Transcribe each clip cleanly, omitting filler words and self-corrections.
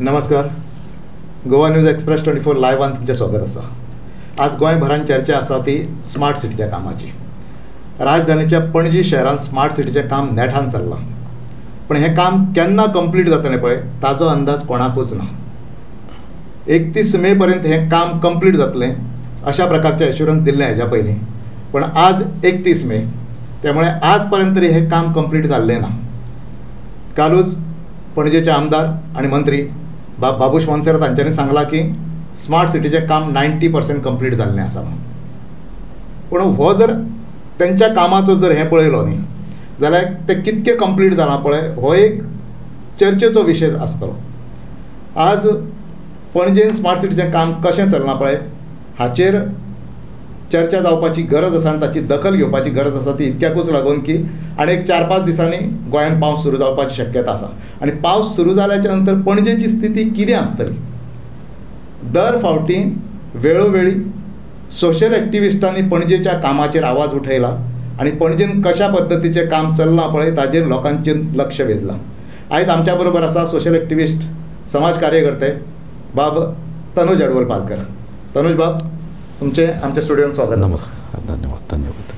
नमस्कार. Goa news express 24 लायव्हान तुमचे स्वागत आसा. आज गोंयभरान चर्चा आसा ती स्मार्ट सिटीच्या कामाची. राजधानीच्या पणजी शहरान स्मार्ट सिटीचें काम नेटान चल्लां, पण हें काम केन्ना कंप्लीट जातलें पळय ताजो अंदाज कोणाकूच ना. 31 मे पर्यंत हें काम कंप्लीट जातलें अशा प्रकारचे एश्युरन्स दिल्लें हेच्या पयलीं, पण आज 31 मे, त्यामुळे आज पर्यंत तरी हें काम कंप्लीट जाल्लें ना. कालूच पणजेचे आमदार आणि मंत्री बाबूश मोन्सेरात हांच्यांनी सांगलां की स्मार्ट सिटीचें काम 90% कंप्लीट जाल्लें आसा म्हणून. पूण हो जर तेंच्या कामाचो जर हें पळयलो न्ही जाल्यार ते कितके कंप्लीट जालां पळय हो एक चर्चेचो विशय आसतलो. आज पणजेन स्मार्ट सिटीचें काम कशें चलना पळय हाचेर चर्चा जावपाची गरज आसा आनी ताची दखल घेवपाची गरज आसा. ती इतक्याकूच लागून की आनीक 4-5 दिसांनी गोंयांत पावस सुरू जावपाची शक्यता आसा आनी पावस सुरू जाल्याच्या नंतर पणजेची स्थिती कितें आसतली. दर फावटी वेळोवेळी सोशल एक्टिविस्टांनी पणजेच्या कामाचेर आवाज उठयला आनी पणजेन कशा पद्दतीचें काम चल्लां पळय ताचेर लोकांचें लक्ष वेधलां. आयज आमच्या बरोबर आसा सोशल एक्टिविस्ट समाज कार्यकर्ते बाब तनुज अडवलपालकर. तनुज बाब, तुमचे आमच्या स्टुडियोन स्वागत. नमस्कार. धन्यवाद.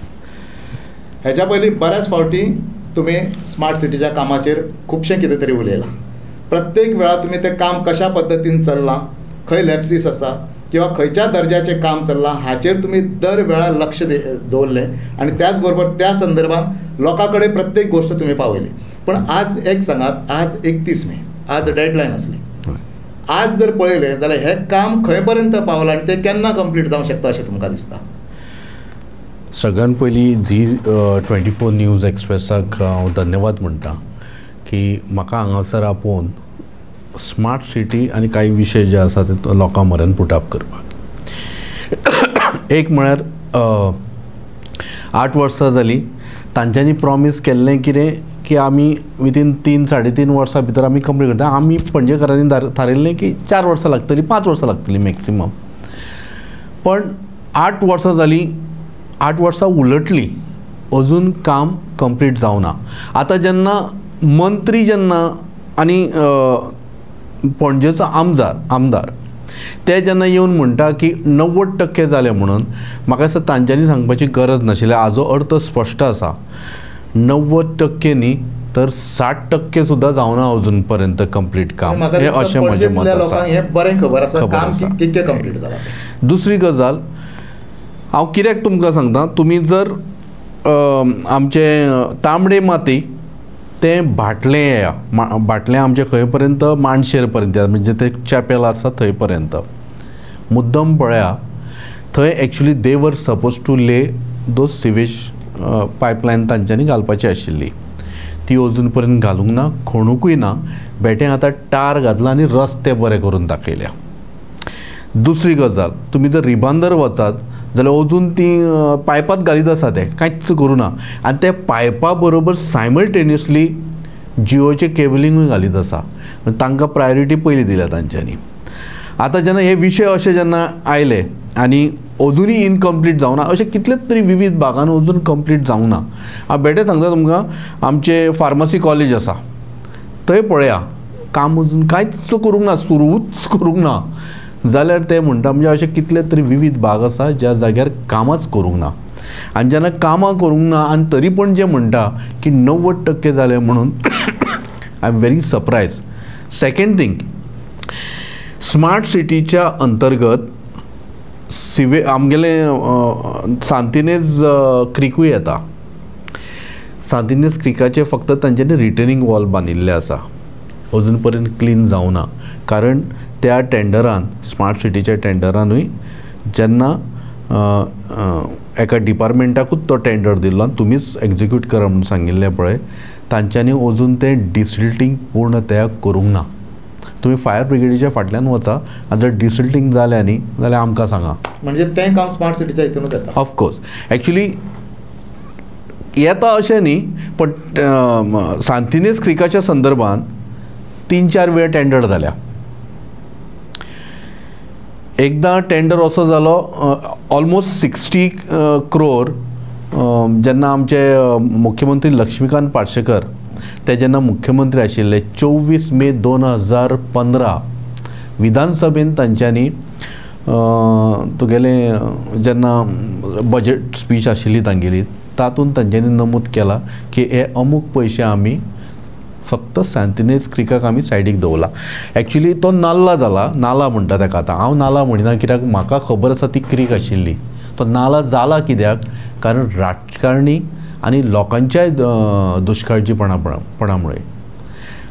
हेच्या पयलीं बऱ्याच फावटी तुमी स्मार्ट सिटीच्या कामाचेर खुबशें कितें तरी उलयलां. प्रत्येक वेळा तुमी तें काम कशा पद्दतीन चल्लां, खंय लॅप्सीस आसा किंवा खंयच्या दर्जाचें काम चल्लां हाचेर तुमी दर वेळा लक्ष दवरलें आनी त्याच बरोबर त्या संदर्भान लोकां कडेन प्रत्येक गोश्ट तुमी पावयली. पण आज एक सांगात, आज 31 मे, आज डेडलायन आसली. आज जर पळयलें जाल्यार हें काम खंय पर्यंत पावलां आनी तें केन्ना कंप्लीट जावंक शकता अशें तुमकां दिसता? सगळ्यान पयलीं Zee24 न्यूज एक्सप्रेसाक हांव धन्यवाद म्हणटा की म्हाका हांगासर आपोवन स्मार्ट सिटी आनी कांय विशय जे आसा ते लोकां म्हऱ्यान पुटअप करपाक. एक म्हळ्यार 8 वर्सां जालीं तांच्यांनी प्रॉमीस केल्लें कितें की आमी विथीन 3-3.5 वर्सां भितर आमी कंप्लीट करता. आमी पणजेकारांनी थारिल्लें की 4 वर्सां लागतलीं, 5 वर्सां लागतलीं मॅक्सिमम. पण 8 वर्सां जालीं, 8 वर्सां उलटलीं, अजून काम कंप्लीट जावना. आतां जेन्ना मंत्री आनी पणजेचो आमदार ते जेन्ना येवन म्हणटा की 90% जालें म्हणून, म्हाका दिसता तांच्यांनी सांगपाची गरज नाशिल्ली. हाजो अर्थ स्पश्ट आसा. 90% न्ही तर 60% सुद्दां जावना अजून पर्यंत कंप्लीट काम. हें अशें म्हजें मत आसा. दुसरी गजाल हांव कित्याक तुमकां सांगता, तुमी जर आमचे तांबडे माती तें भाटलें आमचें खंय पर्यंत माणशेर पर्यंत, म्हणजे ते चॅपेल आसा थंय पर्यंत मुद्दम पळया. थंय actually they were supposed to lay those sewage pipeline तांच्यांनी घालपाची आशिल्ली. ती अजून पर्यंत घालूंक ना, खणूकूय ना. बेठें आतां टार घातला आनी रस्ते बरे करून दाखयल्या. दुसरी गजाल, तुमी जर रिबांदर वचात जाल्यार अजून ती पायपात घालीत आसा, ते कांयच करूं ना. आनी ते पायपा बरोबर सायमल्टेनियसली जियोचें केबलिंगूय घालीत आसा. तांकां प्रायोरिटी पयली दिल्या तांच्यांनी. आतां जेन्ना हे विशय अशे जेन्ना आयले आनी अजुनूय इनकम्प्लीट जावना, अशें कितलेच तरी विविध भागान अजून कंप्लीट जावना. हांव बेठें सांगता तुमकां, आमचे फार्मसी कॉलेज आसा थंय पळया, काम अजून कांयच करूंक ना, सुरूच करूंक ना. जाल्यार ते म्हणटा म्हणजे अशे कितले तरी विविध भाग आसा ज्या जाग्यार कामच करूंक ना. आनी जेन्ना कामां करूंक ना आनी तरी पण जे म्हणटा की 90% जाले म्हणून I am very surprise. Second thing, smart सिटीच्या अंतर्गत आमगेले सांतिनेज क्रिकूय येता. सांतिनेज क्रिकाचे फक्त तांच्यांनी रिटेनिंग वॉल बांदिल्ले आसा, अजून पर्यंत क्लीन जावना. कारण त्या टेंडरान, स्मार्ट सिटीच्या टेंडरानूय जेन्ना एका डिपार्टमेंटाकूच तो टेंडर दिल्लो आनी तुमीच एक्झिक्यूट करा म्हणून सांगिल्लें पळय, तांच्यांनी अजून तें डिसिल्टींग पूर्ण तयार करूंक ना. तुमी फायर ब्रिगेडीच्या फाटल्यान वचा आनी जर डिसिल्टींग जालें न्ही जाल्यार आमकां सांगा. म्हणजे तें काम स्मार्ट सिटीच्या हितूनूच येता? ऑफकोर्स. एक्चुली येता अशें न्ही, पण सांतिनेज क्रिकाच्या संदर्भान 3-4 वेळ टेंडर जाल्या. एकदां टेंडर असो जालो ऑलमोस्ट 60 crore जेन्ना आमचे मुख्यमंत्री लक्ष्मीकांत पार्सेकर ते जेन्ना मुख्यमंत्री आशिल्ले 24 मे 2015 विधानसभेन तांच्यांनी तुगेले जेन्ना बजेट स्पीच आशिल्ली तांगेली तातूंत तांच्यांनी नमूद केला की हे अमूक पयशे आमी फक्त सांतिनेज क्रिकाक आमी सायडीक दवरला. एक्चुली तो नाल्ला जाला, नाला म्हणटा ताका आतां. हांव नाला म्हणिना कित्याक म्हाका खबर आसा ती क्रीक आशिल्ली. तो नाला जाला कित्याक कारण राजकारणी आनी लोकांच्या दुश्काळजीपणामुळे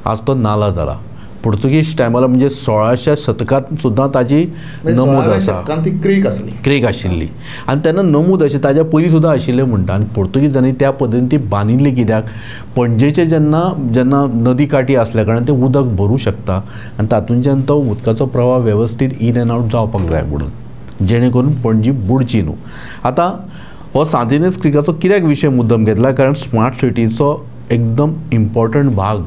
आज तो नाला जाला. पुर्तुगीज टायमार म्हणजे 16व्या शतकांत सुद्दां ताजी नमूद आसा. ती क्रीक आसली, क्रीक आशिल्ली आनी तेन्ना नमूद अशें ताज्या पयलीं सुद्दां आशिल्लें म्हणटा. आनी पुर्तुगीजांनी त्या पद्दतीन ती बांदिल्ली कित्याक पणजेचे जेन्ना नदी काठी आसल्या कारणान तें उदक भरूं शकता आनी तातूंतल्यान तो उदकाचो प्रवाह वेवस्थीत इन एंड आवट जावपाक जाय म्हणून, जेणे करून पणजी बुडची न्हू. आतां हो सांतिनेज क्रिकाचो कित्याक विशय मुद्दम घेतला कारण स्मार्ट सिटीचो एकदम इम्पॉर्टंट भाग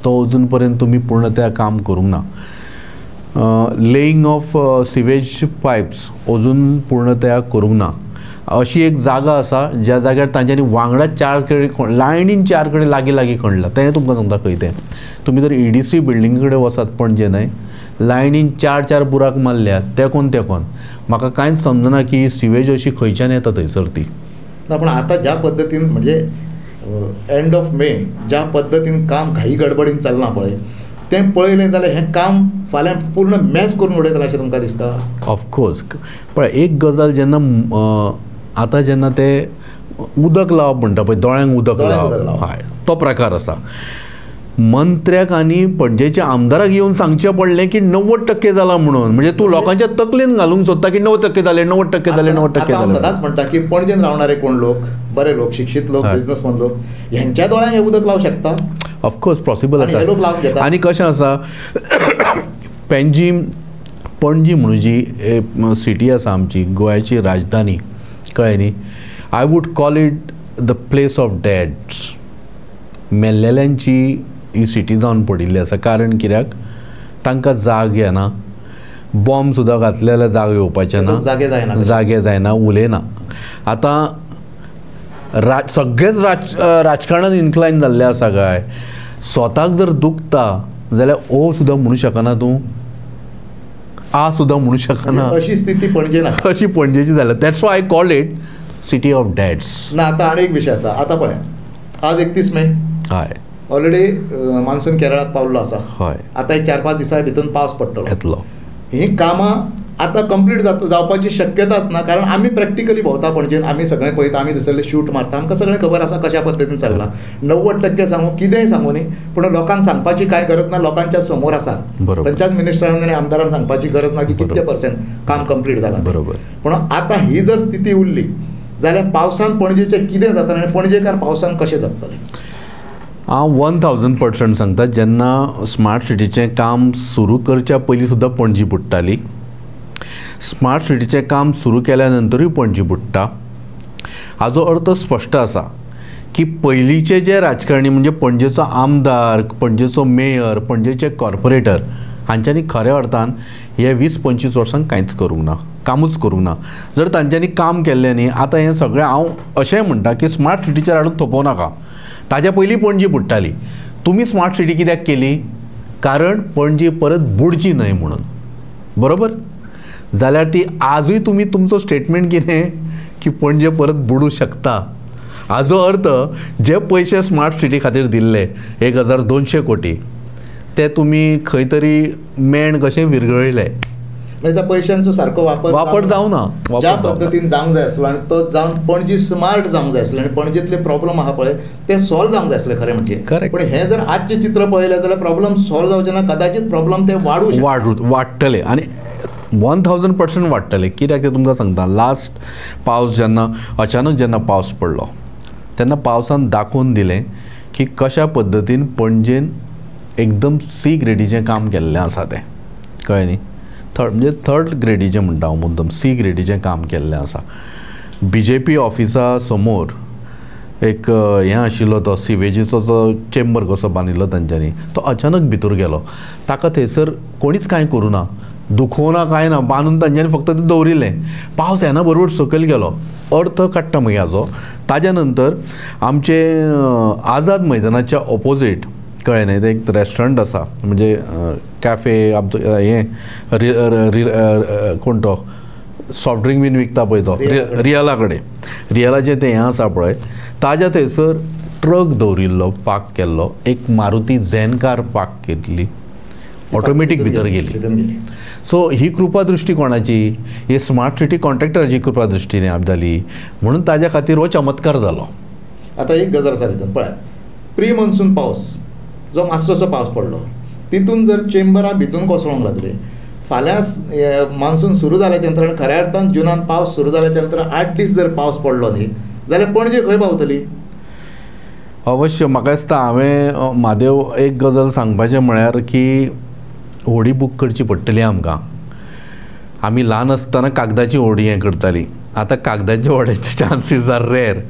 तो अजून पर्यंत तुम्ही पूर्णतया काम करूंक ना. लेईंग ऑफ सिवेज पायप्स अजून पूर्णतया करूंक ना. अशी एक जागा आसा ज्या जाग्यार तांच्यांनी वांगडा 4 कडेन लायनीन 4 कडेन लागीं खणला. तें तुमकां सांगता खंय तें. तुमी जर EDC बिल्डिंगे कडेन वचात पणजे न्हय, लायनीन 4 बुराक मारल्यात तेकोन म्हाका कांयच समजना की सिवेज अशी खंयच्यान येता थंयसर ती. ना पूण आतां ज्या पद्दतीन म्हणजे एंड ऑफ मे ज्या पद्दतीन काम घाई गडबडीन चलना पळय तें पळयलें जाल्यार हें काम फाल्यां पूर्ण मॅस करून उडयतलें अशें तुमकां दिसता? ऑफकोर्स. पळय एक गजाल जेन्ना आतां जेन्ना ते उदक लावप म्हणटा पळय, दोळ्यांक उदक लावप, हय तो प्रकार आसा. मंत्र्याक आनी पणजेच्या आमदाराक येवन सांगचें पडलें की 90% जाला म्हणून. म्हणजे तूं लोकांच्या तकलेन घालूंक सोदता की 90% जाले 90% जाले 90% जाले. हांव सदांच म्हणटा की पणजेन रावणारे कोण लोक, बरे लोक, शिक्षीत लोक, बिझनेसमॅन लोक, ह्यांच्या दोळ्यांक हे उदक लावंक शकता? ऑफकोर्स पॉसिबल आसा. आनी कशें आसा पणजी म्हणून जी सिटी आसा आमची गोंयाची राजधानी, कळ्ळें न्ही. I would call it the place of dads. मेल्लेल्यांची ही सिटी जावन पडिल्ली आसा. कारण कित्याक तांकां जाग येना, बॉम्ब सुद्दां घातले जाल्यार जाग येवपाचें ना, जागे जायना, उलयना. आतां सगळेच राजकारणान इन्क्लायन जाल्ले आसा काय. स्वताक जर दुखता जाल्यार ओ सुद्दां म्हणूं शकना तूं, आ सुद्दां म्हणूं शकना. अशी स्थिती पणजेन आसा, अशी पणजेची जाल्या. That's why I call it city of dads. ना आतां आनी एक विशय आसा. आतां पळय आज 31 मे, हय ऑलरेडी मान्सून केरळाक पावल्लो आसा. हय आतां एक 4-5 दिसां भितर पावस पडटलो. येतलो. ही कामां आतां कंप्लीट जावपाची शक्यताच ना. कारण आमी प्रॅक्टिकली भोंवता पणजेन, आमी सगळें पळयता, आमी थंयसरले शूट मारता, आमकां सगळें खबर आसा कशा पद्दतीन चल्लां. 90% सांगू कितेंय सांगू न्ही, पूण लोकांक सांगपाची कांय गरज ना. लोकांच्या समोर आसा. खंयच्याच मिनिस्टरांक आनी आमदारांक सांगपाची गरज ना की कितके % काम कंप्लीट जालां. बरोबर. पूण आतां ही जर स्थिती उरली जाल्यार पावसान पणजेचें कितें जातलें आनी पणजेकार पावसान कशें जगतले? हांव 1000% सांगता. जेन्ना स्मार्ट सिटीचें काम सुरू करच्या पयलीं सुद्दां पणजी बुडटाली. स्मार्ट सिटीचें काम सुरू केल्या नंतरूय पणजी बुडटा. हाचो अर्थ स्पश्ट आसा की पयलींचे जे राजकारणी म्हणजे पणजेचो आमदार, पणजेचो मेयर, पणजेचे कॉर्पोरेटर हांच्यांनी खऱ्या अर्थान हे 20-25 वर्सांक कांयच करूंक ना, कामूच करूंक ना. जर तांच्यांनी काम केल्लें न्ही, आतां हें सगळें हांव अशें म्हणटा की स्मार्ट सिटीचेर हाडून थोपो नाका. ताज्या पयलीं पणजी बुडटाली. तुमी स्मार्ट सिटी कित्याक केली? कारण पणजी परत बुडची न्हय म्हणून. बरोबर? जाल्यार ती आजूय तुमी तुमचो स्टेटमेंट कितें की पणजे परत बुडूं शकता. हाचो अर्थ जे पयशे स्मार्ट सिटी खातीर दिल्ले 1200 कोटी ते तुमी खंय तरी मेण कशें विरगळयले. त्या पयशांचो सारको वापर जावं ना. ज्या पद्दतीन जावंक जाय आसलो आनी तो जावन पणजी स्मार्ट जावंक जाय आसलें आनी पणजेंतले प्रॉब्लम आहा पळय ते सॉल्व जावंक जाय आसले खरें म्हणजे. पूण हें जर आजचें चित्र पळयलें जाल्यार प्रॉब्लम सॉल्व जावचे ना, कदाचित प्रॉब्लम ते वाडटले आनी 1000% वाडटले. कित्याक ते तुमकां सांगता, लास्ट पावस जेन्ना अचानक जेन्ना पावस पडलो तेन्ना पावसान दाखोवन दिलें की कशा पद्दतीन पणजेन एकदम C ग्रेडीचें काम केल्लें आसा तें. कळ्ळें न्ही. थर्ड ग्रेडीचें म्हणटा हांव मुद्दम, C ग्रेडीचें काम केल्लें आसा. BJP ऑफिसा समोर एक हें आशिल्लो तो सिवेजीचो जो चेंबर कसो बांदिल्लो तांच्यांनी, तो अचानक भितर गेलो. ताका थंयसर कोणीच कांय करूं ना, दुखोवना कांय ना, बांदून तांच्यांनी फक्त तें दवरिल्लें. पावस येना बरोबर सकयल गेलो. अर्थ काडटा मागीर हाजो. ताज्या नंतर आमचे आझाद मैदानाच्या ऑपोजीट कळ्ळें न्ही. तें एक रेस्टॉरंट आसा म्हणजे कॅफे हें कोण तो सॉफ्ट ड्रिंक बीन विकता पळय तो रियला कडेन. रियलाचें तें हें आसा पळय ताज्या थंयसर ट्रक दवरिल्लो पार्क केल्लो, एक मारुती झॅन कार पार्क केल्ली, ऑटोमॅटीक भितर गेली. सो ही कृपा दृश्टी कोणाची? ही स्मार्ट सिटी कॉन्ट्रॅक्टराची कृपा दृश्टीने जाली म्हणून ताज्या खातीर हो चमत्कार जालो. आतां एक गजाल आसा भितर पळय, प्री मॉन्सून पावस जो मातसोसो पावस पडलो तितून जर चेंबरां भितून कोसळोंक लागले, फाल्यां मान्सून सुरू जाल्याच्या नंतर आनी खऱ्या अर्थान जुनान पावस सुरू जाल्याच्या नंतर 8 दीस जर पावस पडलो न्ही जाल्यार पणजे खंय पावतली? अवश्य. म्हाका दिसता हांवें म्हादेव एक गजाल सांगपाचें म्हळ्यार की होडी बूक करची पडटली आमकां. आमी ल्हान आसतना कागदाची होडी हें करतालीं, आतां कागदाच्या होड्याचे चान्सीस आर रेर.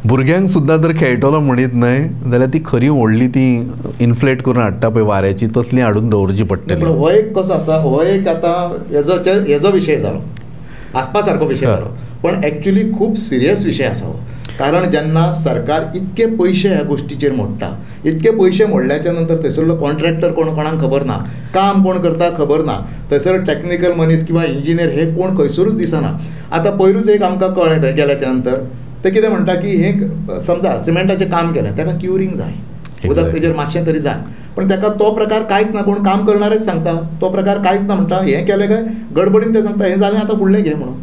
भुरग्यांक सुद्दां जर खेळटलो म्हणीत न्हय जाल्यार ती खरी व्हडली ती इन्फ्लेट करून हाडटा पळय वाऱ्याची, तसली हाडून दवरची पडटली. हो एक कसो आसा, हो एक आतां हेजो विशय जालो, आसपा सारको विशय जालो, पण एक्चुली खूब सिरियस विशय आसा हो. कारण जेन्ना सरकार इतके पयशे ह्या गोश्टीचेर मोडटा, इतके पयशे मोडल्याच्या नंतर थंयसरलो कॉन्ट्रॅक्टर कोणाक खबर ना, काम कोण करता खबर ना, थंयसर टॅक्निकल मनीस किंवा इंजिनियर हे कोण खंयसरूच दिसना. आतां पयरूच एक आमकां कळ्ळें थंय गेल्याच्या नंतर ते कितें म्हणटा की हें समजा सिमेंटाचें काम केलें, ताका क्युरींग जाय, उदक तेजेर मातशें तरी जाय, पण ताका तो प्रकार कांयच ना. कोण काम करणारेच सांगता तो प्रकार कांयच ना, म्हणटा हें केलें काय गडबडीन ते सांगता हें जालें आतां फुडलें घे म्हणून.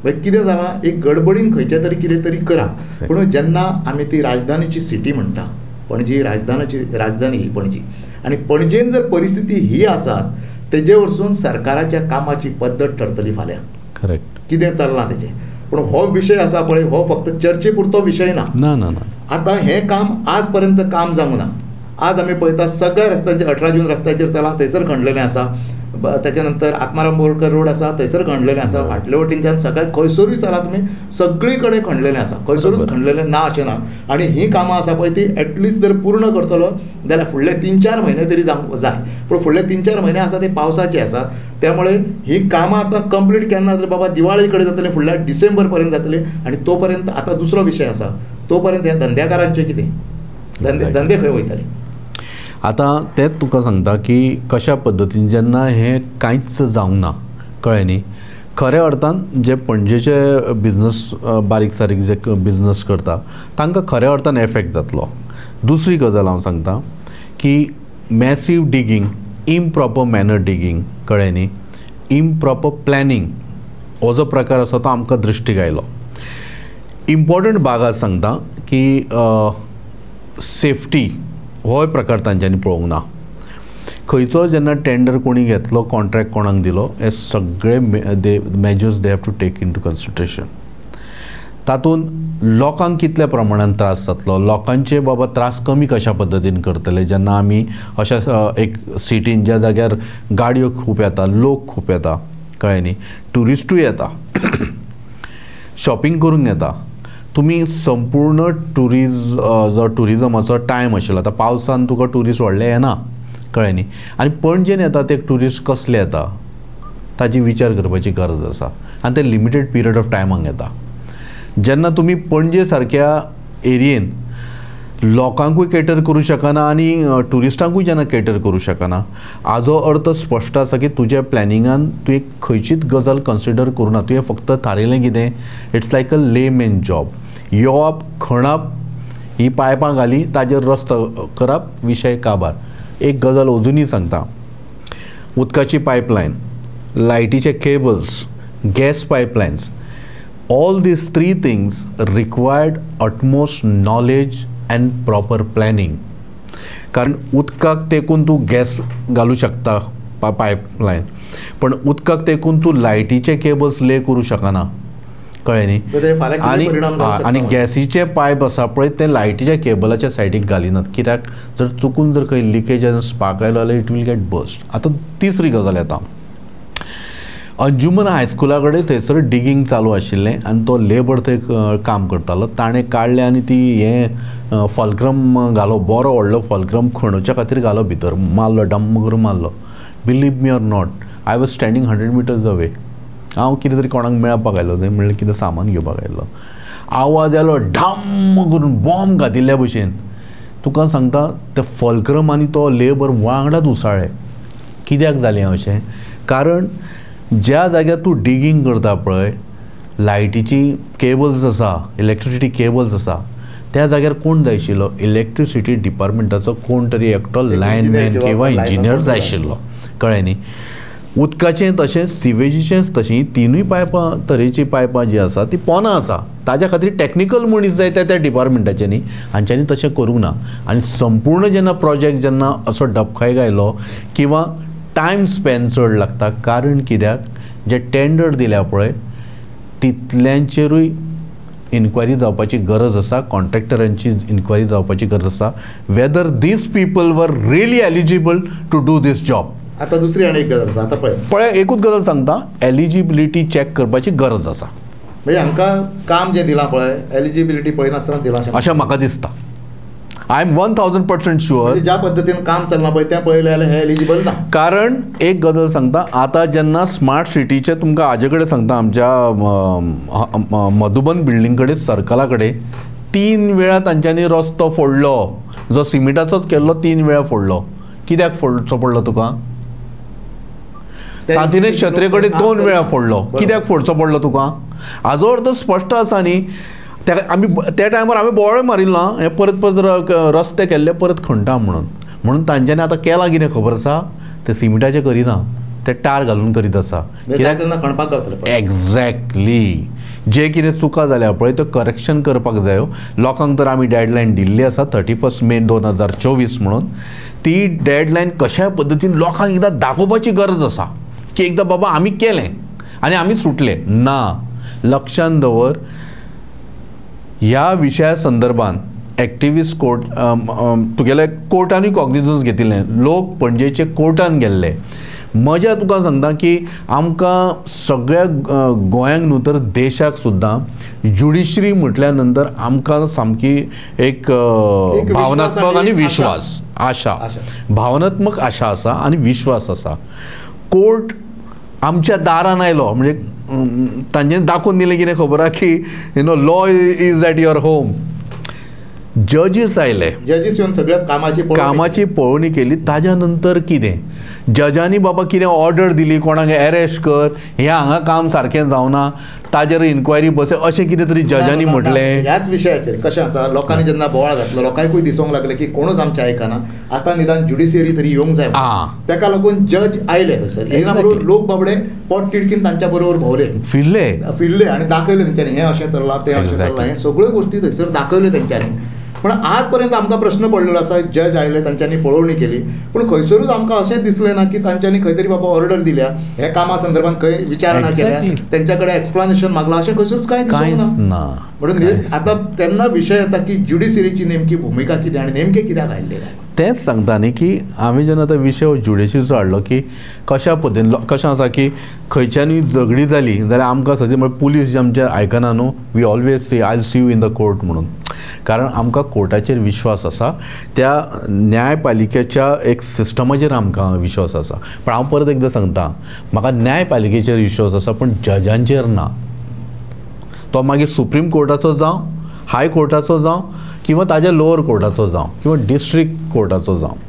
कितें जालां, एक गडबडीन खंयचें तरी कितें तरी करा. पूण जेन्ना आमी ती राजधानीची सिटी म्हणटा, पणजी राजधानी ही पणजी, आनी पणजेन जर परिस्थिती ही आसात तेजे वरसून सरकाराच्या कामाची पद्दत ठरतली फाल्यां. करेक्ट. कितें चलना तेजें. पूण हो विशय आसा पळय हो फक्त चर्चे पुरतो विशय ना. ना ना ना. आतां हें काम आज पर्यंत काम जावंक ना. आज आमी पळयता सगळ्या रस्त्यांचेर 18 जून रस्त्याचेर चला थंयसर खणलेलें आसा, त्याच्या नंतर आत्माराम बोरकर रोड आसा थंयसर खणलेलें आसा, फाटले वटेनच्यान सगळ्या खंयसरूय चला तुमी सगळी कडेन खणलेलें आसा, खंयसरूच खणलेलें ना अशें ना. आनी ही कामां आसा पळय ती एटलिस्ट जर पूर्ण करतलो जाल्यार फुडले 3-4 म्हयने तरी जावंक जाय. पूण फुडले 3-4 म्हयने आसा ते पावसाचे आसा, त्यामुळे ही कामां आतां कंप्लीट केन्ना जातली बाबा दिवाळे कडेन जातली, फुडल्या डिसेंबर पर्यंत जातली. आनी तो पर्यंत आतां दुसरो विशय आसा, तो पर्यंत ह्या धंद्याकारांचें कितें, धंदे खंय वयतले? आतां तेंच तुका सांगता की कशा पद्दतीन जेन्ना हें कांयच जावंक ना, कळ्ळें न्ही, खऱ्या अर्थान जे पणजेचे बिझनस बारीक सारीक जे बिझनस करता तांकां खऱ्या अर्थान एफेक्ट जातलो. दुसरी गजाल हांव सांगता की मॅसीव डिगींग, इम्प्रॉपर मॅनर डिगींग, कळ्ळें न्ही, इम्प्रॉपर प्लॅनिंग हो जो प्रकार आसा तो आमकां दृश्टीक आयलो. इम्पॉर्टंट भागात सांगता की सेफ्टी होय प्रकार तांच्यांनी पळोवंक ना. खंयचो जेन्ना टेंडर कोणी घेतलो, कॉन्ट्रॅक्ट कोणाक दिलो, हे सगळे measures they have to take into consideration. तातूंत लोकांक कितल्या प्रमाणात त्रास जातलो, लोकांचे बाबा त्रास कमी कशा पद्दतीन करतले जेन्ना आमी अशा एक सिटीन ज्या जाग्यार गाडयो खूब येता, लोक खूब येता, कळ्ळें न्ही, ट्युरिस्टूय येता, शॉपिंग करूंक येता. तुमी संपूर्ण जो ट्युरिजमाचो टायम आशिल्लो, आतां पावसान तुका ट्युरिस्ट व्हडले येना, कळ्ळें न्ही, आनी पणजेन येता ते ट्युरिस्ट कसले येता ताची विचार करपाची गरज आसा. आनी ते लिमिटेड पिरियड ऑफ टायमाक येता. जेन्ना तुमी पणजे सारक्या एरियेन लोकांकूय केटर करूं शकना आनी ट्युरिस्टांकूय जेन्ना केटर करूं शकना, हाजो अर्थ स्पश्ट आसा की तुज्या प्लॅनिंगान तुवें खंयचीच गजाल कन्सिडर करूं ना. तुवें फक्त थारिल्लें कितें, it's like a layman job. येवप, खणप, ही पायपां घाली, ताजेर रस्तो करप, विशय काबार. एक गजाल अजुनूय सांगता, उदकाची पायपलायन, लायटीचे cables, gas pipelines, all these 3 things required utmost knowledge and proper planning. कारण उदकाक तेकून तूं गॅस घालूं शकता पायपलायन, पण उदकाक तेकून तूं लायटीचे केबल्स ले करूं शकना, कळ्ळें न्ही. आनी गॅसीचे पायप आसा पळय ते लायटीच्या केबलाच्या सायडीक घालिनात, कित्याक जर चुकून जर खंय लिकेज आनी स्पार्क आयलो जाल्यार इट वील गेट बस्ट. आतां तिसरी गजाल येता, अंजुमन हायस्कुला कडेन थंयसर डिगींग चालू आशिल्लें आनी तो लेबर थंय काम करतालो. ताणें काडलें आनी ती हें फॉल्क्रम घालो, बरो व्हडलो फॉल्क्रम खणोवच्या खातीर घालो भितर, मारलो, डम्म करून मारलो. Believe me or not, I was standing 100 metres away. हांव कितें तरी कोणाक मेळपाक आयलो थंय, म्हणलें कितें सामान घेवपाक आयलो. आवाज आयलो ढाम्म करून, बॉम्ब घातिल्ल्या भशेन. तुका सांगता ते फलक्रम आनी तो लेबर वांगडाच उसळ्ळे. कित्याक जालें अशें? कारण ज्या जाग्यार तूं डिगींग करता पळय, लायटीची केबल्स आसा, इलेक्ट्रिसिटी केबल्स आसा, त्या जाग्यार कोण जाय आशिल्लो? इलेक्ट्रिसिटी डिपार्टमेंटाचो कोण तरी एकटो लायनमॅन किंवा इंजिनियर जाय आशिल्लो. कळ्ळें न्ही? उदकाचें तशेंच सिवेजीचेंच तशीं तिनूय पायपां तरेचीं पायपां जीं आसा तीं पोनां आसा. ताज्या खातीर टॅक्निकल मनीस जाय त्या डिपार्टमेंटाचे न्ही, हांच्यांनी तशें करूंक ना. आनी संपूर्ण जेन्ना प्रोजेक्ट जेन्ना असो डबकाय गायलो किंवा टायम स्पॅन चड लागता, कारण कित्याक जे टेंडर दिल्या पळय तितल्यांचेरूय इन्क्वायरी जावपाची गरज आसा, कॉन्ट्रॅक्टरांची इन्क्वायरी जावपाची गरज आसा, whether these people were really eligible to do these job. आता दुसरी आनी एक गजाल आसा. आतां पळय एकूच गजाल सांगता, एलिजिबिलिटी चॅक करपाची गरज आसा. म्हणजे हांकां काम जें दिलां पळय एलिजिबिलिटी पळयनासतना दिलां अशें म्हाका दिसता. I am 1000% sure. ज्या पद्दतीन काम चलना पळय तें पळयलें जाल्यार हें एलिजिबल ना. कारण एक गजाल सांगता, आतां जेन्ना स्मार्ट सिटीचे तुमकां हाजे कडेन सांगता, आमच्या मधुबन बिल्डींग कडेन सर्कला कडेन 3 वेळा तांच्यांनी रस्तो फोडलो. जो सिमिटाचोच केल्लो 3 वेळा फोडलो. कित्याक फोडचो पडलो तुका? सांतिने छत्रे कडेन 2 वेळा फोडलो. कित्याक फोडचो पडलो तुका? हाजो अर्थ स्पश्ट आसा न्ही. आमी त्या टायमार आमी बोवाळ मारिल्लो ना, हे परत परत रस्ते केल्ले परत खणटा म्हणून तांच्यांनी आतां केलां कितें खबर आसा? ते सिमिटाचें करिना, ते टार घालून करीत आसा. कित्याक खणपाक गावतलें. एक्झॅक्टली. जे कितें चुका जाल्या पळय त्यो करेक्शन करपाक जायो. लोकांक तर आमी डेडलायन दिल्ली आसा 31 मे 2024 म्हणून. ती डेडलायन कशा पद्दतीन लोकांक एकदां दाखोवपाची गरज आसा की एकदां बाबा आमी केलें आनी आमी सुटले ना. लक्षांत दवर, ह्या विशया संदर्भात एक्टिविस्ट कोर्ट तुगेले कोर्टानूय कॉग्निजन्स घेतिल्लें. लोक पणजेचे कोर्टान गेल्ले. मजा तुका सांगता की आमकां सगळ्या गोंयांक न्हू तर देशाक सुद्दां ज्युडिशरी म्हटल्या नंतर आमकां सामकी एक भावनात्मक आनी विश्वास आशा भावनात्मक आशा आसा आनी विश्वास आसा. कोर्ट आमच्या दारान आयलो म्हणजे तांच्यांनी दाखोवन दिलें कितें खबर आहा की law is at your home. जजीस आयले, जजीस येवन सगळ्या कामाची पळोवणी केली. ताज्या नंतर कितें जजांनी बाबा कितें ऑर्डर दिली, कोणाक अरेस्ट कर, हें हांगा काम सारकें जावना, ताजेर इन्क्वायरी बसय, अशें कितें तरी जजांनी म्हटलें. ह्याच विशयाचेर कशें आसा, लोकांनी जेन्ना बोवाळ घातलो लोकांकूय दिसूंक लागलें की कोणूच आमचें आयकना. आतां निदान ज्युडिशियरी तरी येवंक जाय. ताका लागून जज आयले थंयसर. येना बरोबर लोक बाबडे पोट तिडकीन तांच्या बरोबर भोंवले, फिरले आनी दाखयलें तेंच्यांनी हें अशें चल्लां तें अशें चल्लां. हें सगळ्यो गोश्टी थंयसर दाखयल्यो तेंच्यांनी. पण आज पर्यंत आमकां प्रश्न पडलेलो आसा, जज आयले तांच्यांनी पळोवणी केली, पूण खंयसरूच आमकां अशें दिसलें ना की तांच्यांनी खंय तरी बाबा ऑर्डर दिल्या, हे कामा संदर्भात खंय विचारणा केल्या, तेंच्या कडेन एक्सप्लेनेशन मागलां, अशें खंयसरूच कांयच ना. म्हणून आतां तेन्ना विशय येता की ज्युडिशियरीची नेमकी भुमिका कितें आनी नेमकें कित्याक आयिल्लें. तेंच सांगता न्ही की आमी जेन्ना आतां विशय ज्युडिशियरीचो हाडलो की कशा पद्दतीन कशें आसा की खंयच्यानूय झगडी जाली जाल्यार आमकां सद्या म्हळ्यार पुलीस जे आमचे आयकना न्हू, we always say I see you in the court म्हणून. कारण आमकां कोर्टाचेर विश्वास आसा, त्या न्यायपालिकेच्या एक सिस्टमाचेर आमकां विश्वास आसा. पण हांव परत एकदां सांगता, म्हाका न्यायपालिकेचेर विश्वास आसा पण जजांचेर ना. तो मागीर सुप्रीम कोर्टाचो जावं, हाय कोर्टाचो जावं किंवा ताज्या लोअर कोर्टाचो जावं किंवा डिस्ट्रिक्ट कोर्टाचो जावं.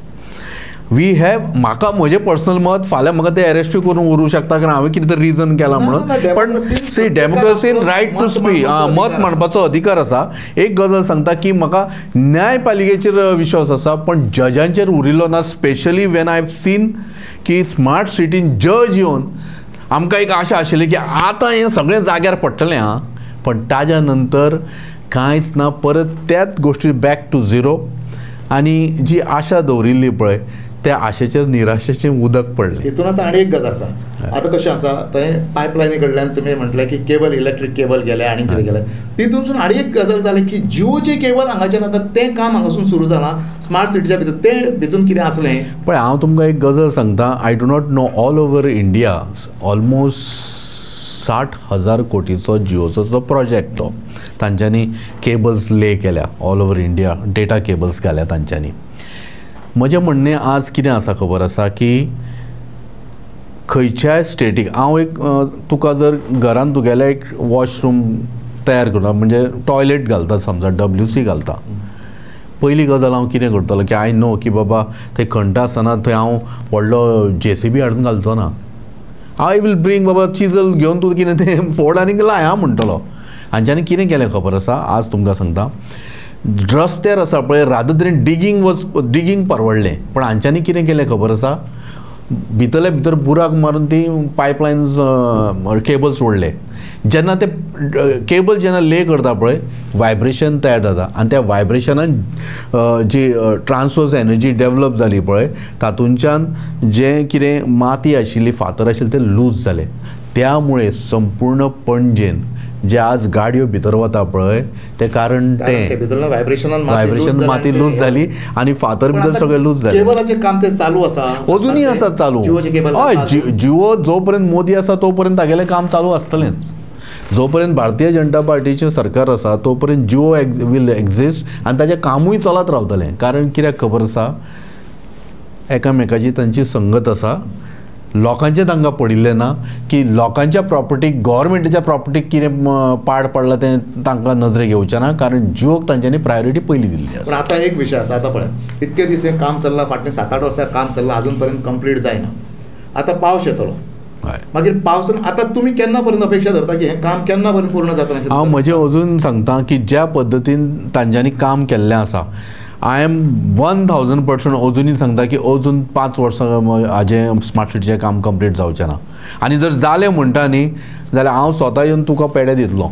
वी हॅव म्हाका म्हजें पर्सनल मत फाल्यां म्हाका ते अरेस्टूय करून व्हरूंक शकता कारण हांवें कितें तरी रिजन केलां म्हणून. पण सी डेमोक्रेसीन रायट टू स्पीक, मत मांडपाचो अधिकार आसा. एक गजाल सांगता की म्हाका न्यायपालिकेचेर विश्वास आसा पण जजांचेर उरिल्लो ना. Specially when I have seen की स्मार्ट सिटीन जज येवन आमकां एक आशा आशिल्ली की आतां हें सगळें जाग्यार पडटलें आं, पण ताज्या नंतर कांयच ना. परत त्याच गोश्टी बॅक टू झिरो. आनी जी आशा दवरिल्ली पळय त्या आशेचेर निराशेचें उदक पडलें. हितून आतां आनी एक गजाल आसा. आतां कशें आसा, थंय पायपलायनी कडल्यान तुमी म्हटलें की केबल इलेक्ट्रीक केबल गेले आनी कितें गेलें. तितूनसून आनी एक गजाल जाली की जिओचे केबल हांगाच्यान आतां तें काम हांगासून सुरू जालां स्मार्ट सिटीच्या भितर. तें भितून कितें आसलें पळय, हांव तुमकां एक गजाल सांगता. I do not know all over India almost 60,000 कोटीचो जिओचो प्रोजेक्ट तो तांच्यांनी केबल्स ले केल्या all over India. Data cables घाल्या तांच्यांनी. म्हजें म्हणणें आज कितें आसा खबर आसा की खंयच्याय स्टेटीक हांव एक तुका जर घरान तुगेलें एक वॉशरूम तयार करता म्हणजे टॉयलेट घालता समजा WC घालता, पयली गजाल हांव कितें करतलो की आय नो की बाबा थंय खणटा आसतना थंय हांव व्हडलो JCB हाडून घालचो ना. आय विल ब्रिंग बाबा चिजल घेवन तूं कितें तें फोड आनी लाय हां म्हणटलो. हांच्यांनी कितें केलें खबर आसा, आज तुमकां सांगता, रस्त्यार आसा पळय रादर देन डिगींग परवडलें, पण हांच्यांनी कितें केलें खबर आसा, भितरले भितर बुराक मारून ती पायपलायन्स केबल्स सोडले. जेन्ना ते केबल जेन्ना ले करता पळय वायब्रेशन तयार जाता आनी त्या वायब्रेशनान जी ट्रान्सवर्स एनर्जी डेवलप जाली पळय तातूंतल्यान जें कितें माती आशिल्ली फातर आशिल्ले ते लूज जाले. त्यामुळे संपूर्ण पणजेन जे आज गाडयो भितर वता पळय ते कारण तें वायब्रेशन माती लूज जाली आनी फातर भितर सगळें लूज जालें. केबलाचें काम ते चालू आसा अजुनूय आसा चालू. हय, जिओ जो पर्यंत मोदी आसा तो पर्यंत तागेलें काम चालू आसतलेंच. जो पर्यंत भारतीय जनता पार्टीचें सरकार आसा तो पर्यंत जिओ वील एक्झिस्ट आनी ताचें कामूय चलत रावतलें. कारण कित्याक खबर आसा, एकामेकाची तांची संगत आसा. लोकांचें तांकां पडिल्लें ना की लोकांच्या प्रॉपर्टीक गव्हर्मेंटाच्या प्रॉपर्टीक कितें पाड पडला तें तांकां नजरेक येवचें ना, कारण जिओक तांच्यांनी प्रायोरिटी पयली दिल्ली आसा. पण आतां एक विशय आसा, आतां पळय इतके दीस हें काम चल्लां, फाटलीं 7-8 वर्सां काम चल्लां, अजून पर्यंत कंप्लीट जायना. आतां पावस येतलो, मागीर पावसान आतां तुमी केन्ना पर्यंत अपेक्षा धरता की हें काम केन्ना पर्यंत पूर्ण जातलें? हांव म्हजें अजून सांगता की ज्या पद्दतीन तांच्यांनी काम केल्लें आसा, आय एम 1000% अजुनूय सांगता की अजून 5 वर्सां हाजें स्मार्ट सिटीचें काम कंप्लीट जावचें ना. आनी जर जालें म्हणटा न्ही जाल्यार हांव स्वता येवन तुका पेडे दितलो.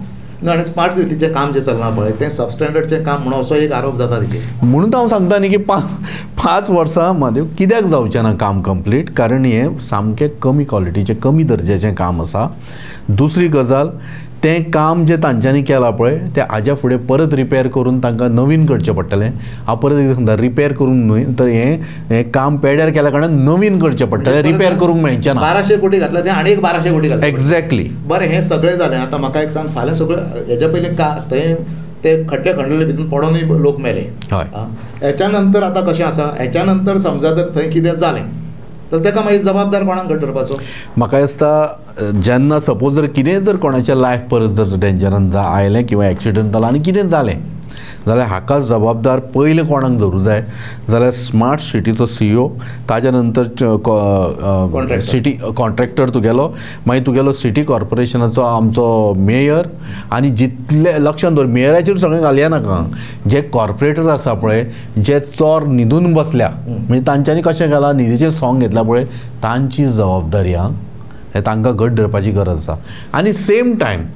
आनी स्मार्ट सिटीचें काम जें चलना पळय तें सबस्टँडर्डचें काम म्हणून असो एक आरोप जाता तेजेर. म्हणून हांव सांगता न्ही की 5 वर्सां म्हादेव कित्याक जावचें ना काम कंप्लीट, कारण हें सामकें कमी क्वॉलिटीचें कमी दर्जाचें काम आसा. दुसरी गजाल, तें काम जें तांच्यांनी केलां पळय तें हाज्या फुडें परत रिपेर करून तांकां नवीन करचें पडटलें. हांव परत एकदां सांगता, रिपेर करून न्हय तर हें काम पेड्यार केल्या कारणान नवीन करचें पडटलें, रिपेर करूंक मेळचें ना. 1200 कोटी घातला तें आनी एक 1200 कोटी घातला. एक्झॅक्टली. बरें, हें सगळें जालें. आतां म्हाका एक सांग, फाल्यां सगळें हेच्या पयलीं ते खड्डे खणलेले भितून पडोनूय लोक मेले. हेच्या नंतर आतां कशें आसा, हेच्या नंतर समजा जर थंय कितें जालें तर ताका मागीर जबाबदार कोणाक धरपाचो? म्हाका दिसता जेन्ना सपोज जर कितेंय जर कोणाचें लायफ परत जर डेंजरान आयलें किंवा एक्सिडंट जालो आनी कितें जालें जाल्यार हाका जबाबदार पयलें कोणाक धरूं जाय जाल्यार स्मार्ट सिटीचो CEO, ताज्या नंतर सिटी कॉन्ट्रॅक्टर तुगेलो, मागीर तुगेलो सिटी कॉर्पोरेशनाचो आमचो मेयर, आनी जितले लक्षांत दवर मेयराचेर सगळें घालया नाका, जे कॉर्पोरेटर आसा पळय जे चोर न्हिदून बसल्या म्हणजे तांच्यांनी कशें केलां न्हिदेचेर सॉंग घेतला पळय तांची जबाबदारी आं हें तांकां घट धरपाची गरज आसा. आनी सेम टायम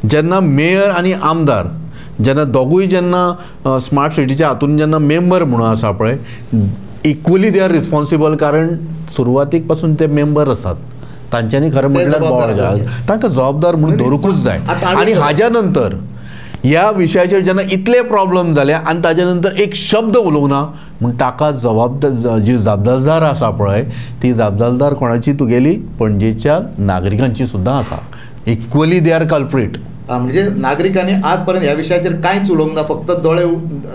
जेन्ना मेयर आनी आमदार जेन्ना दोगूय जेन्ना स्मार्ट सिटीच्या हातून जेन्ना मेंबर म्हणून आसा पळय इक्वली दे आर रिस्पॉन्सिबल, कारण सुरवातीक पासून ते मेंबर आसात, तांच्यांनी खरें म्हटल्यार तांकां जबाबदार म्हणून धरूंकूच जाय. आनी हाज्या नंतर ह्या विशयाचेर जेन्ना इतले प्रॉब्लेम जाले आनी ताज्या नंतर एक शब्द उलोवंक ना म्हण ताका जबाबदार जी जबाबदार आसा पळय ती जबाबदार कोणाची तुगेली पणजेच्या नागरिकांची सुद्दां आसा. Equally they are culprit. म्हणजे नागरिकांनी आज पर्यंत ह्या विशयाचेर कांयच उलोवंक ना, फक्त दोळे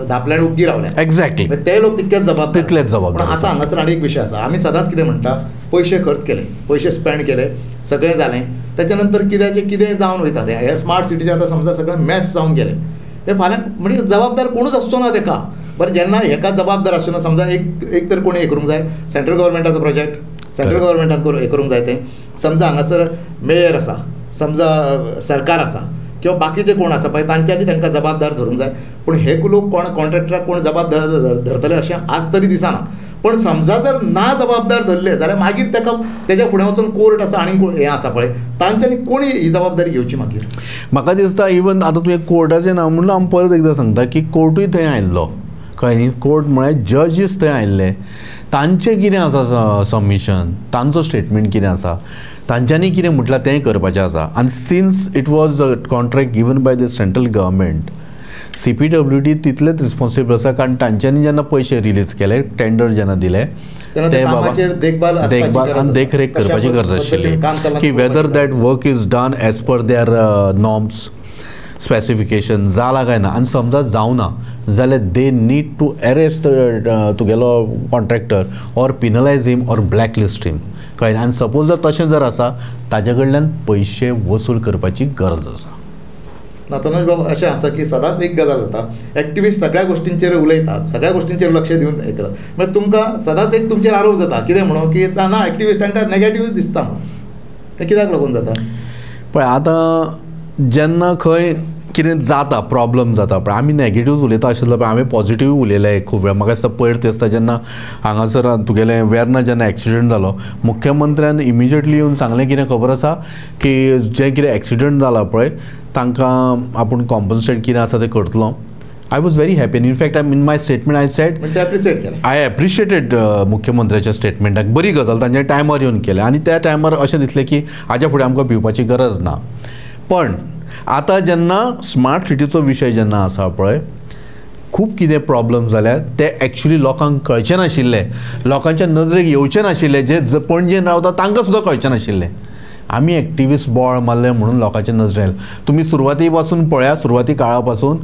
धापल्यान उगी रावले. एक्झॅक्टली. ते लोक तितकेच जबाबदार. जबाबदार. पण आतां हांगासर आनी एक विशय आसा, आमी सदांच कितें म्हणटा, पयशे खर्च केले, पयशे स्पेंड केले, सगळें जालें, त्याच्या नंतर कित्याचें कितें जावन वयता तें हे स्मार्ट सिटीचें आतां समजा सगळें मॅस जावन गेलें. हे फाल्यां म्हणजे जबाबदार कोणूच आसचो ना तेका. बरें, जेन्ना हेका जबाबदार आसचो समजा एक तर कोणी हे करूंक जाय, सेंट्रल गव्हर्मेंटाचो प्रोजेक्ट सेंट्रल गव्हर्मेंटान हे करूंक जाय. तें समजा हांगासर मेयर आसा, समजा सरकार आसा किंवा बाकीचे कोण आसा पळय तांच्यांनी तांकां जबाबदार धरूंक जाय. पूण हे लोक कोण कॉन्ट्रॅक्टराक कोण जबाबदार धरतले अशें आज तरी दिसना. पण समजा जर ना जबाबदार धरले जाल्यार मागीर ताका तेच्या फुडें वचून कोर्ट आसा आनी हें आसा पळय तांच्यांनी कोणी ही जबाबदारी घेवची. मागीर म्हाका दिसता इवन आतां तुवें कोर्टाचें नांव म्हणून हांव परत एकदां सांगता की कोर्टूय थंय आयिल्लो, कळ्ळें न्ही. कोर्ट म्हळ्यार जजीस थंय आयिल्ले, तांचें कितें आसा सबमिशन, तांचो स्टेटमेंट कितें आसा, तांच्यांनी कितें म्हटलां तें करपाचें आसा. आनी since it was a contract given by the central government, CPWD तितलेच रिस्पॉन्सिबल आसा, कारण तांच्यांनी जेन्ना पयशे रिलीज केले, टेंडर जेन्ना दिले ते बाबा देखभाल आनी देखरेख करपाची गरज आशिल्ली की whether that work is done as per their norms specification जाला काय ना. आनी समजा जावना जाल्यार दे नीड टू अरेस्ट तुगेलो contractor or penalise him or blacklist him, कळ्ळें. आनी सपोज जर तशें जर आसा ताजे कडल्यान पयशे वसूल करपाची गरज आसा. तनुज बाबा अशें आसा की सदांच एक गजाल जाता, एक्टिविस्ट सगळ्या गोष्टींचेर उलयतात, सगळ्या गोष्टींचेर लक्ष दिवन हे करतात, मागीर तुमकां सदांच एक तुमचेर आरोप जाता कितें म्हणून की ना एक्टिविस्ट तांकां नेगेटिव्ह दिसता म्हणून. हें कित्याक लागून जाता? पळय आतां जेन्ना खंय कितें जाता, प्रॉब्लम जाता पळय, आमी नॅगेटिव्ह उलयता आशिल्लो पळय, हांवें पॉझिटिव्ह उलयलें खूब वेळ. म्हाका दिसता पयर ते दिसता जेन्ना हांगासर तुगेलें वेर्ना जेन्ना एक्सिडंट जालो, मुख्यमंत्र्यान इमिजिएटली येवन सांगलें कितें खबर आसा की जें कितें एक्सिडंट जाला पळय तांकां आपूण कॉम्पन्सेट कितें आसा तें करतलो. I was very happy. In fact in my statement I said I appreciated मुख्यमंत्र्याच्या स्टेटमेंटाक. बरी गजाल तांच्या टायमार येवन केलें आनी त्या टायमार अशें दिसलें की हाज्या फुडें आमकां भिवपाची गरज ना. पण आतां जेन्ना स्मार्ट सिटीचो विशय जेन्ना आसा पळय, खूब कितें प्रॉब्लम जाल्यात ते एक्चुली लोकांक कळचें नाशिल्ले, लोकांच्या नजरेक येवचें नाशिल्ले, जे पणजेन रावता तांकां सुद्दां कळचें नाशिल्लें. आमी एक्टिविस्ट बोवाळ मारले म्हणून लोकांच्या नजरेन आयलें. तुमी सुरवाती पासून पळया, सुरवाती काळा पासून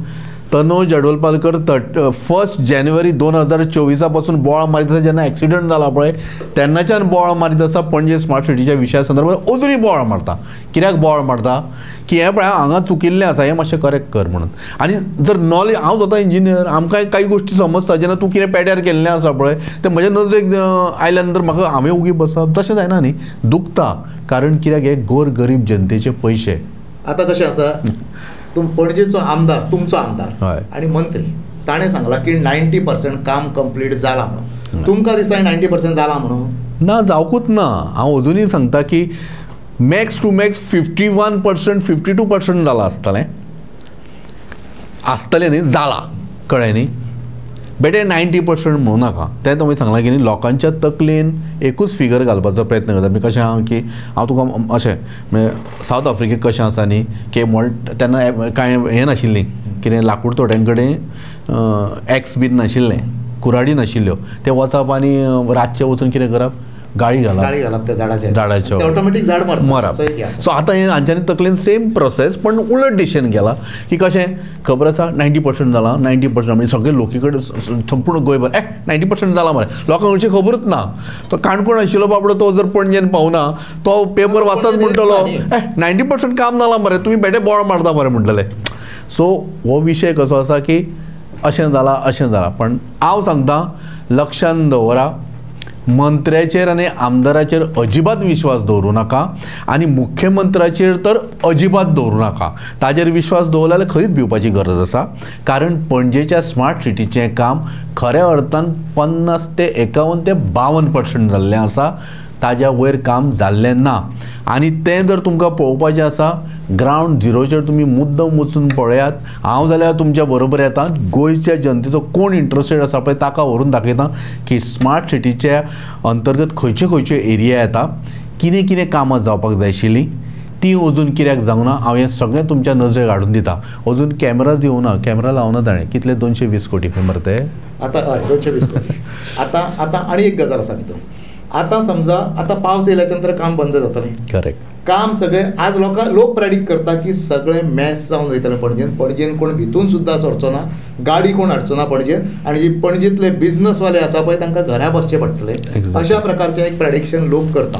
तनोज अडोलपालकर 1 जानेवारी 2024 पासून बोवाळ मारीत आसा. जेन्ना एक्सिडंट जाला पळय तेन्नाच्यान बोवाळ मारीत आसा पणजे स्मार्ट सिटीच्या विशया संदर्भात. अजुनूय बोवाळ मारता. कित्याक बोवाळ मारता की हें पळय हांगा चुकिल्लें आसा, हें मातशें करेक्ट कर म्हणून. आनी जर नॉलेज, हांव जाता इंजिनियर, आमकां काही गोश्टी समजता. जेन्ना तूं कितें पेड्यार केल्लें आसा पळय तें म्हज्या नजरेक आयल्या नंतर म्हाका हांवें उगी बसप तशें जायना न्ही, दुखता. कारण कित्याक हे गोर गरीब जनतेचे पयशे. आतां कशें आसा, पणजेचो आमदार, तुमचो आमदार आनी मंत्री, ताणें सांगलां की 90% काम कंप्लीट जालां म्हणून. तुमकां दिसता 90% जालां म्हणून? ना, जावकूच ना. हांव अजुनूय सांगता की मॅक्स टू मॅक्स 51%, 52% जालां आसतलें न्ही, जालां, कळ्ळें न्ही. बेटे 90% म्हणूं नाका. तें तुमी सांगलां की न्ही, लोकांच्या तकलेन एकूच फिगर घालपाचो प्रयत्न करता. मी कशें आहा की हांव तुका अशें म्हणजे सावथ आफ्रिकेक कशें आसा न्ही की तेन्ना कांय हें नाशिल्लीं, कितें लाकूड तोड्यां कडेन एक्स बीन नाशिल्लें, कुराडी नाशिल्ल्यो. ते वचप आनी रातचें वचून कितें करप, गाळी घालप त्या झाडाच्या, ऑटोमॅटीक झाड मरप. सो आतां हें हांच्यांनी तकलेन सेम प्रोसेस पण उलट दिशेन गेला की कशें खबर आसा 90% जालां, 90% म्हणजे सगळे लोकी कडेन संपूर्ण गोंयभर 90% जालां मरे. लोकांक हरशी खबरूच ना. तो काणकोण आशिल्लो बाबडो, तो जर पणजेन पावना, तो पेपर वाचताच म्हणटलो 90% काम जालां मरे, तुमी बेटे बोवाळ मारता मरे म्हणटले. सो हो विशय कसो आसा की अशें जालां, अशें जालां. पण हांव सांगता, लक्षांत दवरा, मंत्र्याचेर आनी आमदाराचेर अजिबात विश्वास दवरूं नाका आनी मुख्यमंत्र्याचेर तर अजिबात दवरूं नाका. ताजेर विश्वास दवरल्यार खरीच भिवपाची गरज आसा. कारण पणजेच्या स्मार्ट सिटीचें काम खऱ्या अर्थान 50 ते 51 ते 52% जाल्लें आसा. ताज्या वयर काम जाल्लें ना. आनी तें जर तुमकां पळोवपाचें आसा, ग्रावंड झिरोचेर तुमी मुद्दम वचून पळयात. हांव जाल्यार तुमच्या बरोबर येता. गोंयच्या जनतेचो कोण इंट्रस्टेड आसा पळय ताका व्हरून दाखयता की स्मार्ट सिटीच्या अंतर्गत खंयचे खंयचे एरिया येता, कितें कितें कामां जावपाक जाय आशिल्लीं, ती अजून कित्याक जावंक ना. हांव हें सगळें तुमच्या नजरेक हाडून दिता. अजून कॅमेरा दिवना, कॅमेरा लावना ताणें. कितले 220 कोटी खंय मरे ते आतां? 220 कोटी. आतां आनी एक गजाल आसा भितर. आतां समजा आतां पावस येयल्याच्या नंतर काम बंद जातलें. करेक्ट. काम सगळें आज लोक प्रेडिक्ट करता की सगळें मॅस जावन वयतलें पणजेन कोण भितून सुद्दां सरचो ना, गाडी कोण हाडचो ना पणजेन. आनी जी पणजेंतले बिझनसवाले आसा पळय तांकां घरा बसचें पडटलें. अशा प्रकारचें एक प्रेडिक्शन लोक करता.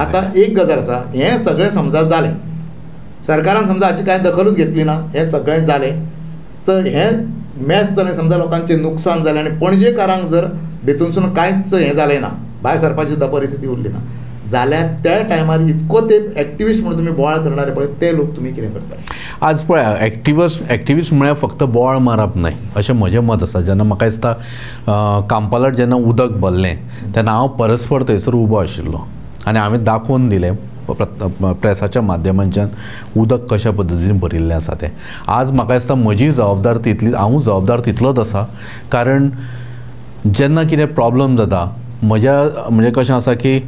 आतां एक गजाल आसा, हें सगळें समजा जालें, सरकारान समजा हाची कांय दखलूच घेतली ना, हें सगळें जालें तर हें मॅस जालें, समजा लोकांचें नुकसान जालें आनी पणजेकारांक जर भितूनसून कांयच हें जालें ना, भायर सरपाची सुद्दां परिस्थिती उरली ना जाल्यार त्या टायमार इतको ते एक्टिविस्ट म्हणून तुमी बोवाळ करणारे पळय ते लोक तुमी कितें करता? आज पळया, एक्टिविस्ट म्हळ्यार फक्त बोवाळ मारप न्हय अशें म्हजें मत आसा. जेन्ना म्हाका दिसता कांपालट जेन्ना उदक भरलें तेन्ना हांव परस्पर थंयसर उबो आशिल्लो आनी हांवें दाखोवन दिलें प्रेसाच्या माध्यमांच्यान उदक कशा पद्दतीन भरिल्लें आसा तें. आज म्हाका दिसता म्हजी जबाबदार तितली, हांव जबाबदार तितलोच आसा. कारण जेन्ना कितें प्रॉब्लम जाता म्हज्या म्हणजे कशें आसा की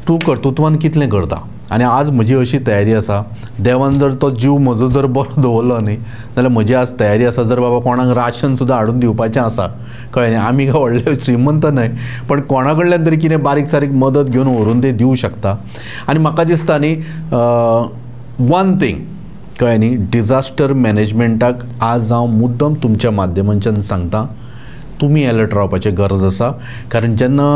तूं कर्तृत्वान कितलें करता. आनी आज म्हजी अशी तयारी आसा, देवान जर तो जीव म्हजो जर बरो दवरलो न्ही जाल्यार म्हजी आज तयारी आसा, जर बाबा कोणाक राशन सुद्दां हाडून दिवपाचें आसा, कळ्ळें न्ही, आमी काय व्हडले श्रीमंत न्हय पण कोणा कडल्यान तरी कितें बारीक सारीक मदत घेवन व्हरून ते दिवं शकता. आनी म्हाका दिसता न्ही वन थींग, कळ्ळें न्ही, डिजास्टर मॅनेजमेंटाक आज हांव मुद्दम तुमच्या माध्यमांच्यान सांगता, तुमी अलर्ट रावपाची गरज आसा. कारण जेन्ना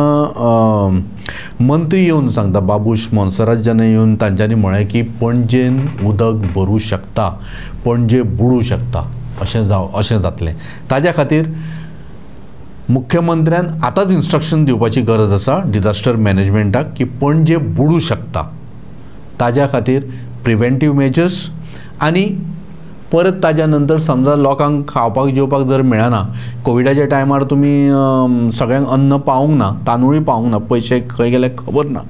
मंत्री येवन सांगता, बाबूश मोन्सरात जेन्ना येवन तांच्यांनी म्हळें की पणजेन उदक भरूं शकता, पणजे बुडूं शकता, अशें जातलें. ताज्या खातीर मुख्यमंत्र्यान आतांच इन्स्ट्रक्शन दिवपाची गरज आसा डिजास्टर मॅनेजमेंटाक की पणजे बुडूं शकता. ताज्या खातीर प्रिव्हेंटीव मेजर्स आनी परत ताज्या नंतर समजा लोकांक खावपाक जेवपाक जर मेळना, कोविडाच्या टायमार तुमी सगळ्यांक अन्न पावूंक ना, तांदूळय पावूंक ना, पयशे खंय गेले खबर ना.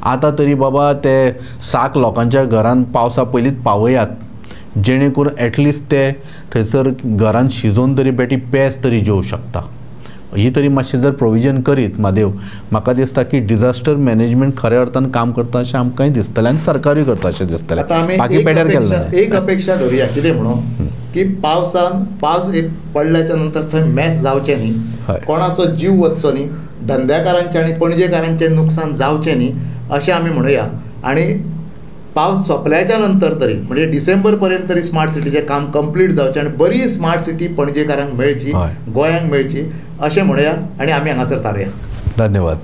आतां तरी बाबा ते 100 लोकांच्या घरान पावसा पयलींच पावयात, जेणे करून एटलिस्ट ते थंयसर घरान शिजोवन तरी बेटी पेज तरी जेवं शकता. ही तरी मातशें जर प्रोविजन करीत म्हादेव, म्हाका दिसता की डिजास्टर मॅनेजमेंट खऱ्या अर्थान काम करता अशें आमकांय दिसतलें आनी सरकारूय करता अशें दिसतलें. बाकी पेड्यार केल्लें एक अपेक्षा धरुया कितें म्हणून की पावस एक पडल्याच्या नंतर थंय मॅस जावचें न्ही, कोणाचो जीव वचचो न्ही, धंद्याकारांचें आनी पणजेकारांचें नुकसान जावचें न्ही अशें आमी म्हणुया. आनी पावस सोंपल्याच्या नंतर तरी म्हणजे डिसेंबर पर्यंत तरी स्मार्ट सिटीचें काम कंप्लीट जावचें आनी बरी स्मार्ट सिटी पणजेकारांक मेळची, गोंयांक मेळची अशें म्हणुया आनी आमी हांगासर थारया. धन्यवाद.